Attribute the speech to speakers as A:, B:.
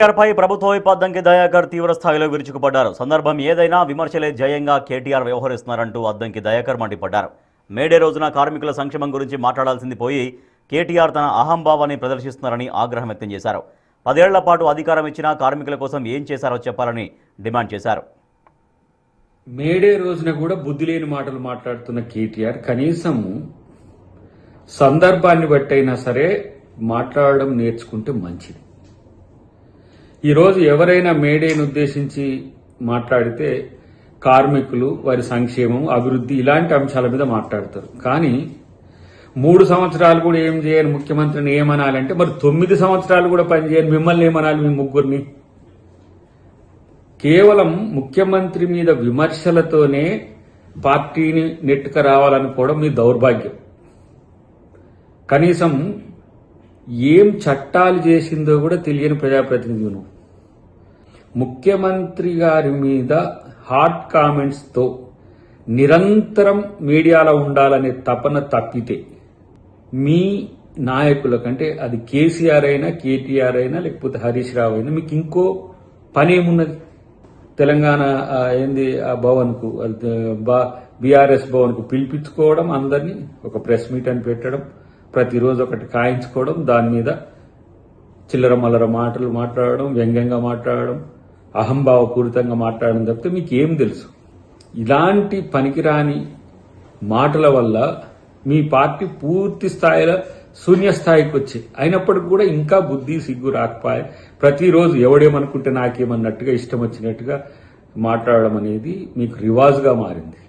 A: కేటీఆర్పై ప్రభుత్వ వైపు అద్దంకి దయాకర్ తీవ్ర స్థాయిలో విరుచుకుపడ్డారు. సందర్భం ఏదైనా విమర్శలే జయంగా కేటీఆర్ వ్యవహరిస్తున్నారంటూ అద్దంకి దయాకర్ మండిపడ్డారు. మేడే రోజున కార్మికుల సంక్షేమం గురించి మాట్లాడాల్సింది పోయి కేటీఆర్ తన అహంభావాన్ని ప్రదర్శిస్తున్నారని ఆగ్రహం వ్యక్తం చేశారు. 10 ఏళ్ల పాటు అధికారం ఇచ్చినా కార్మికుల కోసం ఏం చేశారో చెప్పాలని డిమాండ్ చేశారు.
B: మేడే రోజున కూడా బుద్ధి లేని మాటలు మాట్లాడుతున్న కేటీఆర్ కనీసం సందర్భాన్ని బట్టైనా సరే మాట్లాడడం నేర్చుకుంటే మంచిది. ఈరోజు ఎవరైనా మేడేను ఉద్దేశించి మాట్లాడితే కార్మికులు, వారి సంక్షేమం, అభివృద్ధి ఇలాంటి అంశాల మీద మాట్లాడతారు. కానీ 3 సంవత్సరాలు కూడా ఏం చేయని ముఖ్యమంత్రిని ఏమనాలంటే మరి 9 సంవత్సరాలు కూడా పనిచేయని మిమ్మల్ని ఏమనాలి? మీ ముగ్గురిని కేవలం ముఖ్యమంత్రి మీద విమర్శలతోనే పార్టీని నెట్టుకు రావాలనుకోవడం మీ దౌర్భాగ్యం. కనీసం ఏం చట్టాలు చేసిందో కూడా తెలియని ప్రజాప్రతినిధులు ముఖ్యమంత్రి గారి మీద హాట్ కామెంట్స్తో నిరంతరం మీడియాలో ఉండాలనే తపన తప్పితే మీ నాయకుల కంటే అది కేసీఆర్ అయినా, కేటీఆర్ అయినా, లేకపోతే హరీష్ రావు అయినా మీకు ఇంకో పని ఏమున్నది? తెలంగాణ భవన్కు బీఆర్ఎస్ భవన్కు పిలిపించుకోవడం, అందరినీ ఒక ప్రెస్ మీట్ అని పెట్టడం, ప్రతిరోజు ఒకటి కాయించుకోవడం, దాని మీద చిల్లర మల్లర మాటలు మాట్లాడడం, వ్యంగ్యంగా మాట్లాడడం, అహంభావపూరితంగా మాట్లాడడం తప్పితే మీకు ఏం తెలుసు? ఇలాంటి పనికిరాని మాటల వల్ల మీ పార్టీ పూర్తి స్థాయిలో శూన్యస్థాయికి వచ్చి అయినప్పటికీ కూడా ఇంకా బుద్ధి సిగ్గు రాకపోయే ప్రతిరోజు ఎవడేమనుకుంటే నాకేమన్నట్టుగా ఇష్టం వచ్చినట్టుగా మాట్లాడడం అనేది మీకు రివాజ్గా మారింది.